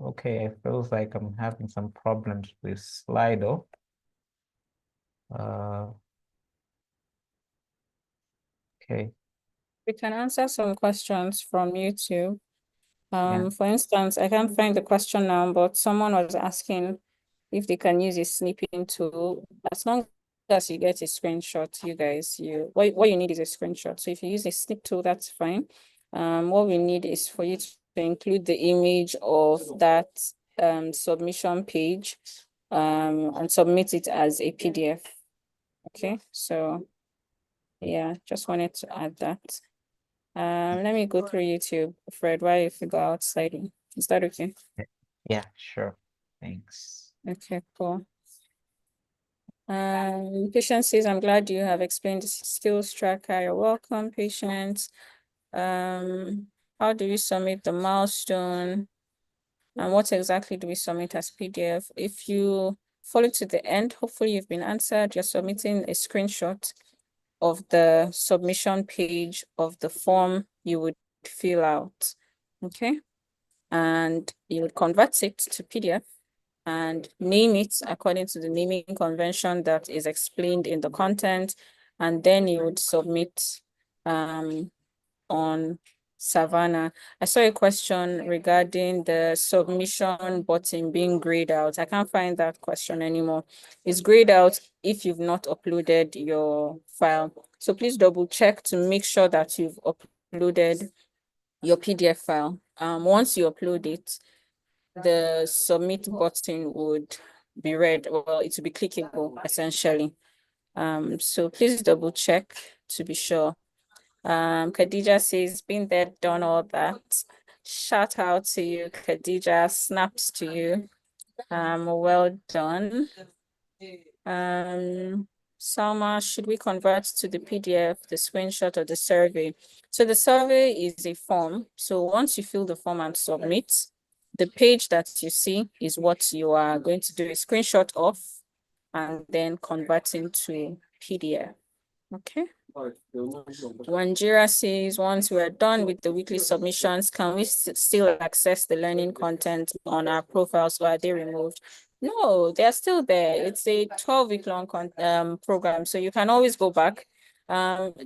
Okay, it feels like I'm having some problems with Slido. Okay. We can answer some questions from YouTube. Yeah. For instance, I can't find the question now, but someone was asking if they can use a snipping tool. As long as you get a screenshot, you guys, what you need is a screenshot. So if you use a snip tool, that's fine. What we need is for you to include the image of that submission page and submit it as a PDF. Okay, so yeah, just wanted to add that. Let me go through YouTube, Fred, while you figure out sliding. Is that okay? Yeah, sure. Thanks. Okay, cool. Patience says, I'm glad you have explained the skills tracker. You're welcome, Patience. How do we submit the milestone? And what exactly do we submit as PDF? If you follow to the end, hopefully you've been answered. You're submitting a screenshot of the submission page of the form you would fill out. Okay. And you would convert it to PDF and name it according to the naming convention that is explained in the content. And then you would submit on Savannah. I saw a question regarding the submission button being grayed out. I can't find that question anymore. It's grayed out if you've not uploaded your file. So please double check to make sure that you've uploaded your PDF file. Once you upload it, the submit button would be red. Well, it will be clickable essentially. So please double check to be sure. Khadija says, been there, done all that. Shout out to you, Khadija. Snaps to you. Well done. Salma, should we convert to the PDF, the screenshot of the survey? So the survey is a form. So once you fill the form and submit, the page that you see is what you are going to do a screenshot of and then convert into PDF. Okay. Wanjira says, once we are done with the weekly submissions, can we still access the learning content on our profiles, or are they removed? No, they're still there. It's a 12-week long program, so you can always go back.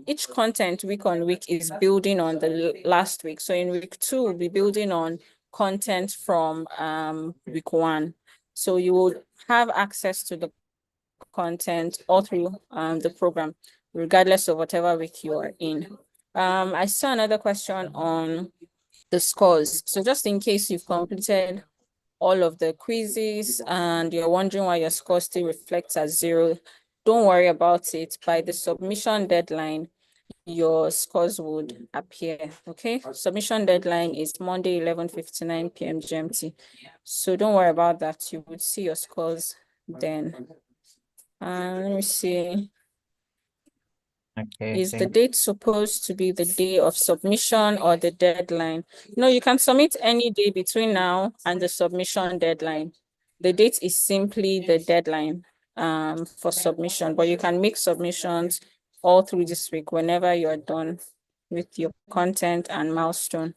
Each content week on week is building on the last week. So in week 2, we'll be building on content from week 1. So you would have access to the content all through the program, regardless of whatever week you are in. I saw another question on the scores. So just in case you've completed all of the quizzes and you're wondering why your score still reflects as 0, don't worry about it. By the submission deadline, your scores would appear. Okay, submission deadline is Monday 11:59 p.m. GMT. So don't worry about that. You would see your scores then. Let me see. Okay. Is the date supposed to be the day of submission or the deadline? No, you can submit any day between now and the submission deadline. The date is simply the deadline for submission, but you can make submissions all through this week whenever you're done with your content and milestone.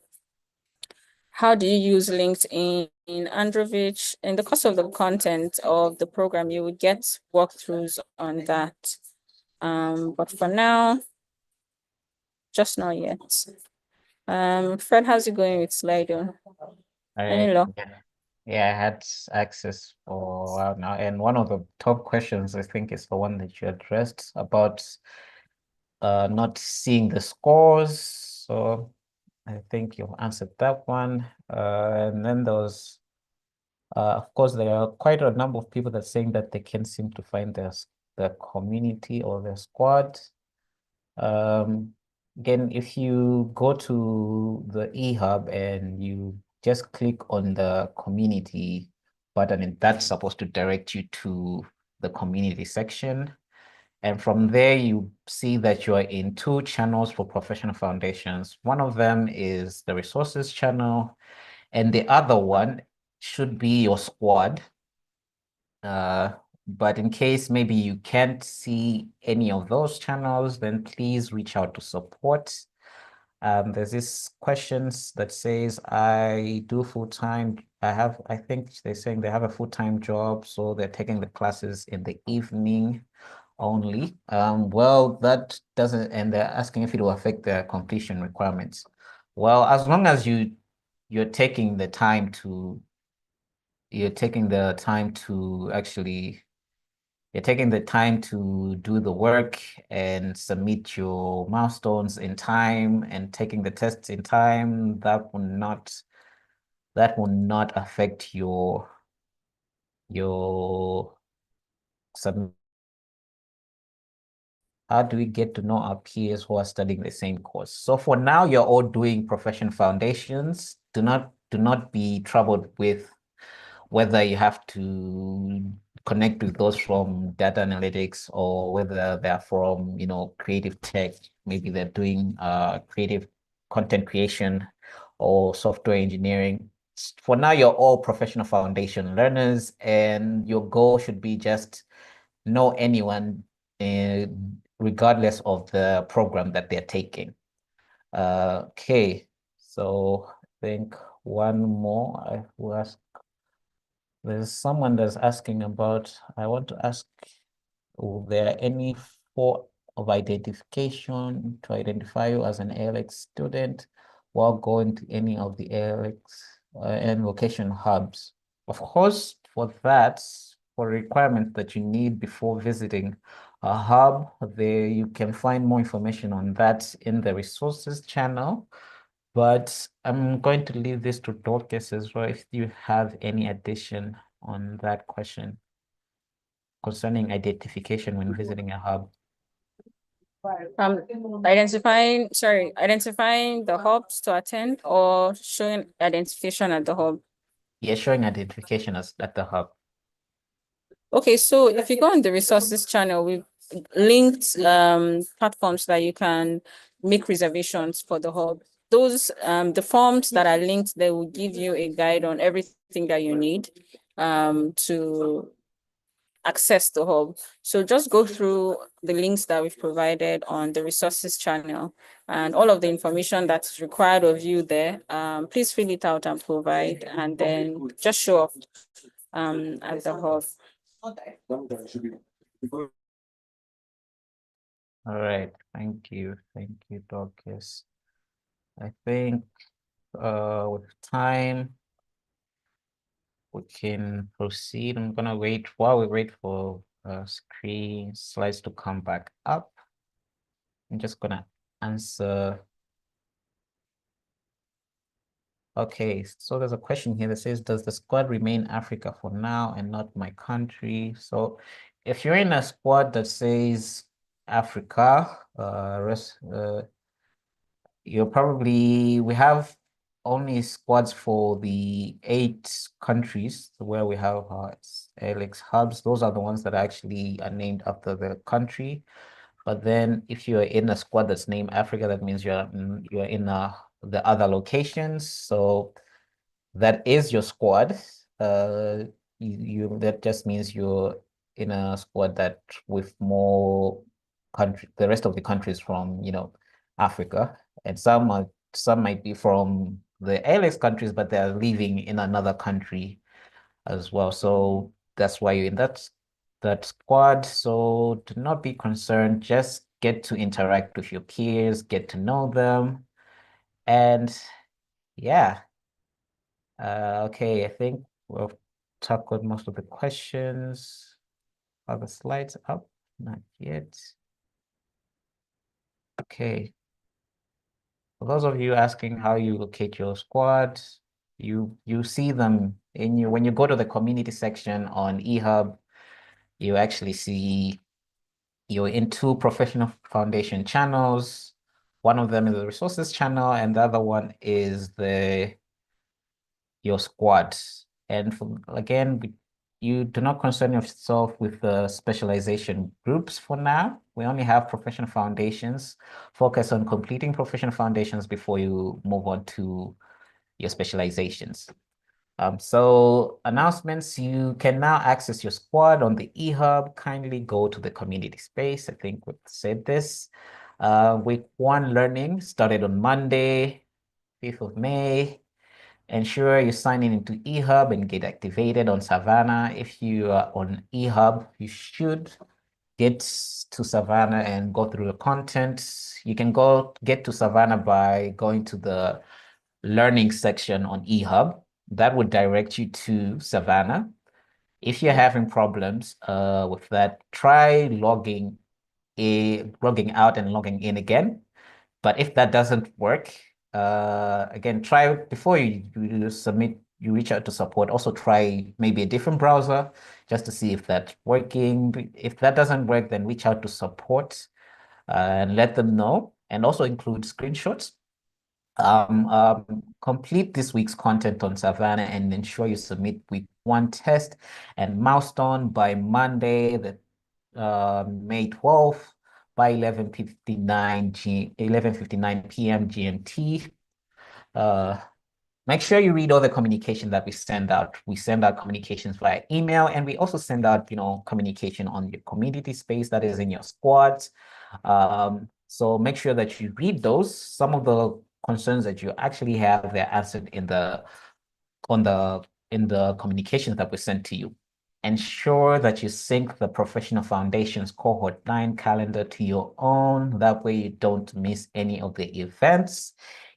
How do you use LinkedIn? Androvich, in the course of the content of the program, you would get walkthroughs on that. But for now, just not yet. Fred, how's it going with Slido? Any luck? Yeah, I had access for a while now, and one of the top questions I think is the one that you addressed about not seeing the scores. So I think you've answered that one. And then there was, of course, there are quite a number of people that saying that they can't seem to find their community or their squad. Again, if you go to the eHub and you just click on the community button, and that's supposed to direct you to the community section. And from there, you see that you are in two channels for professional foundations. One of them is the resources channel, and the other one should be your squad. But in case maybe you can't see any of those channels, then please reach out to support. There's this questions that says, I do full-time. I think they're saying they have a full-time job, so they're taking the classes in the evening only. Well, that doesn't, and they're asking if it will affect their completion requirements. Well, as long as you're taking the time to actually you're taking the time to do the work and submit your milestones in time and taking the tests in time, that will not affect your submission. How do we get to know our peers who are studying the same course? So for now, you're all doing profession foundations. Do not be troubled with whether you have to connect with those from data analytics or whether they're from, creative tech. Maybe they're doing creative content creation or software engineering. For now, you're all professional foundation learners, and your goal should be just know anyone, regardless of the program that they're taking. Okay, so I think one more I will ask. There's someone that's asking about, I want to ask, will there any form of identification to identify you as an ALX student while going to any of the ALX and location hubs? Of course, for that, for requirements that you need before visiting a hub, there you can find more information on that in the resources channel. But I'm going to leave this to Dorcas as well, if you have any addition on that question concerning identification when visiting a hub. Identifying the hubs to attend or showing identification at the hub. Yeah, showing identification at the hub. Okay, so if you go on the resources channel, we've linked platforms that you can make reservations for the hub. Those the forms that are linked, they will give you a guide on everything that you need to access the hub. So just go through the links that we've provided on the resources channel and all of the information that's required of you there. Please fill it out and provide, and then just show up at the hub. All right, thank you, Dorcas. I think with time we can proceed. I'm gonna wait while we wait for screen slides to come back up. I'm just gonna answer. Okay, so there's a question here that says, does the squad remain Africa for now and not my country? So if you're in a squad that says Africa, we have only squads for the 8 countries where we have ALX hubs. Those are the ones that actually are named after the country. But then if you're in a squad that's named Africa, that means you're in the other locations. So that is your squad. That just means you're in a squad that with more the rest of the countries from, Africa, and some might be from the ALX countries, but they're living in another country as well. So that's why you're in that that squad, so do not be concerned. Just get to interact with your peers, get to know them, and yeah. Okay, I think we've tackled most of the questions. Are the slides up? Not yet. Okay. For those of you asking how you locate your squad, you see them when you go to the community section on eHub, you actually see you're in two professional foundation channels. One of them is the resources channel, and the other one is your squad. And again, you do not concern yourself with the specialization groups for now. We only have professional foundations. Focus on completing professional foundations before you move on to your specializations. So announcements, you can now access your squad on the eHub. Kindly go to the community space. I think we've said this. Week 1 learning started on Monday, 5th of May. Ensure you sign in into eHub and get activated on Savannah. If you are on eHub, you should get to Savannah and go through the content. You can get to Savannah by going to the learning section on eHub. That would direct you to Savannah. If you're having problems with that, try logging out and logging in again. But if that doesn't work, again, try before you submit, you reach out to support. Also try maybe a different browser just to see if that's working. If that doesn't work, then reach out to support and let them know, and also include screenshots. Complete this week's content on Savannah and ensure you submit week 1 test and milestone by Monday, May 12th by 11:59 p.m. GMT. Make sure you read all the communication that we send out. We send out communications via email, and we also send out, communication on your community space that is in your squads. So make sure that you read those. Some of the concerns that you actually have, they're answered in the communications that we sent to you. Ensure that you sync the professional foundations cohort 9 calendar to your own. That way you don't miss any of the events.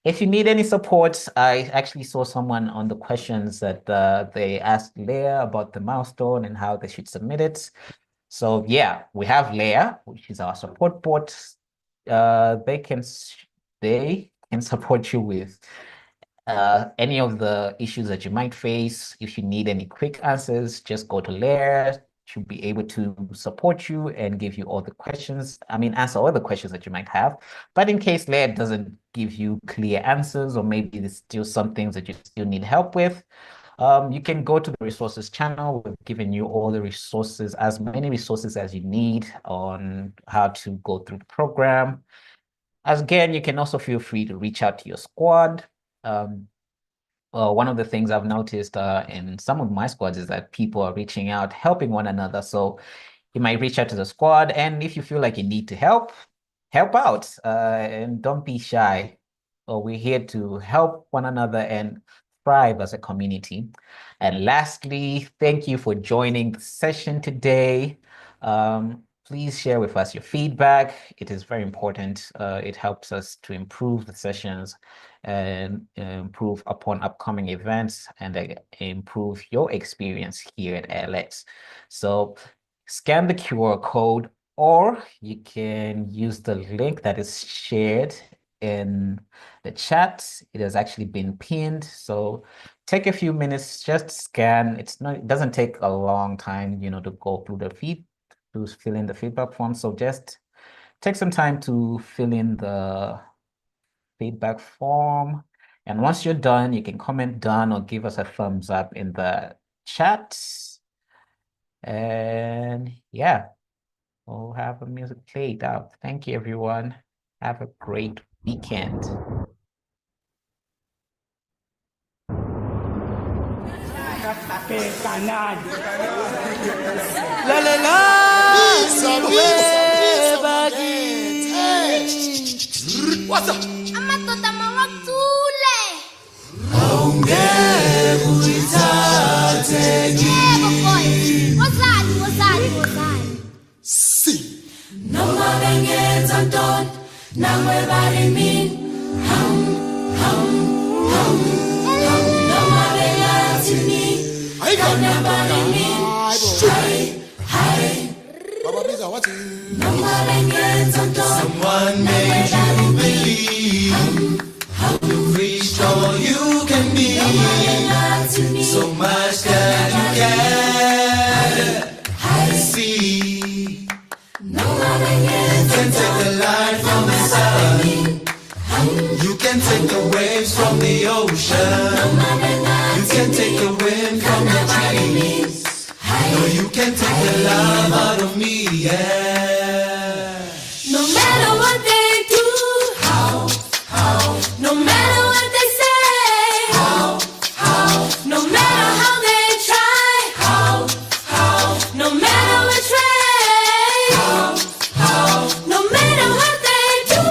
If you need any support, I actually saw someone on the questions that they asked Leah about the milestone and how they should submit it. So yeah, we have Leah, which is our support bot. They can support you with any of the issues that you might face. If you need any quick answers, just go to Leah. She'll be able to support you and give you all the questions. Answer all the questions that you might have. But in case Leah doesn't give you clear answers, or maybe there's still some things that you still need help with, you can go to the resources channel. We've given you all the resources, as many resources as you need on how to go through the program. Again, you can also feel free to reach out to your squad. One of the things I've noticed in some of my squads is that people are reaching out, helping one another. So you might reach out to the squad, and if you feel like you need to help out, and don't be shy. We're here to help one another and thrive as a community. And lastly, thank you for joining the session today. Please share with us your feedback. It is very important. It helps us to improve the sessions and improve upon upcoming events, and improve your experience here at ALX. So scan the QR code, or you can use the link that is shared in the chat. It has actually been pinned. So take a few minutes, just scan. It doesn't take a long time, to go through to fill in the feedback form. So just take some time to fill in the feedback form. And once you're done, you can comment done or give us a thumbs up in the chat. And yeah, we'll have a music played out. Thank you, everyone. Have a great weekend. La la la. What's up? Aungeke uyithathe kimi. Wozani bangenza ntoni nangwe balimin noma bengathini kana balimin noma bengenza ntoni someone made you believe you've reached all you can be so much that you can see. You can take the light from the sun. You can take the waves from the ocean. You can take the wind from the trees. No, you can take the love out of me, yeah. No matter what they do, no matter what they say, no matter how they try, no matter which way. No matter what they do,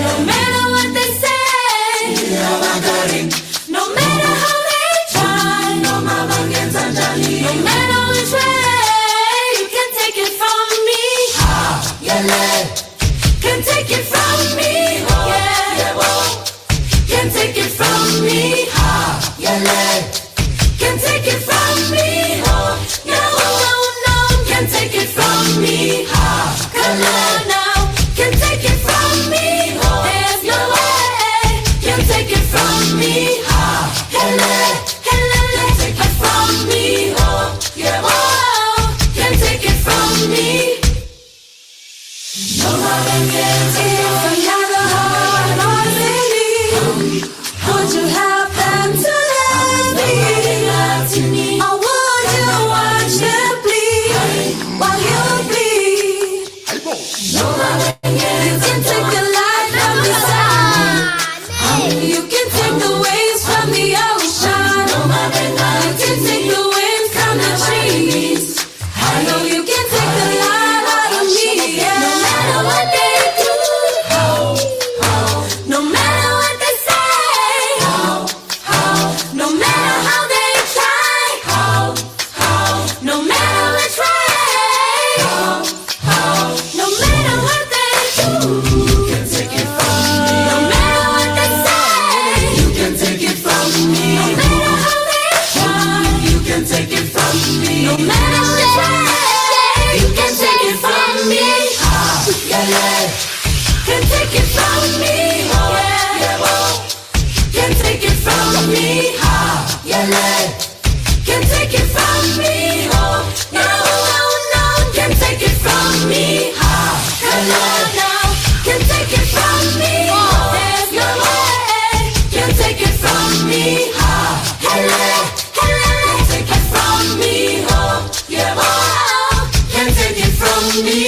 no matter what they say, no matter how they try, no matter which way, you can take it from me. Can take it from me, yeah. Can take it from me, can take it from me, no, can take it from me. Come on now, can take it from me. There's no way, can take it from me. Hello, take it from me. Yeah, whoa, can take it from me. No matter if another heart or lady, would you help them to let me? Or would you watch them bleed while you bleed? You can take the light from the sun. You can take the waves from the ocean. You can take the wind from the trees. I know you can take the light out of me, yeah. No matter what they do, no matter what they say, no matter how they try, no matter which way, no matter what they do, you can take it from me. No matter what they say, you can take it from me. No matter how they try, you can take it from me. No matter which way, you can take it from me. Can take it from me, yeah. Can take it from me, can take it from me, no, can take it from me. Hello now, can take it from me. There's no way, can take it from me. Hello, take it from me. Yeah, can take it from me.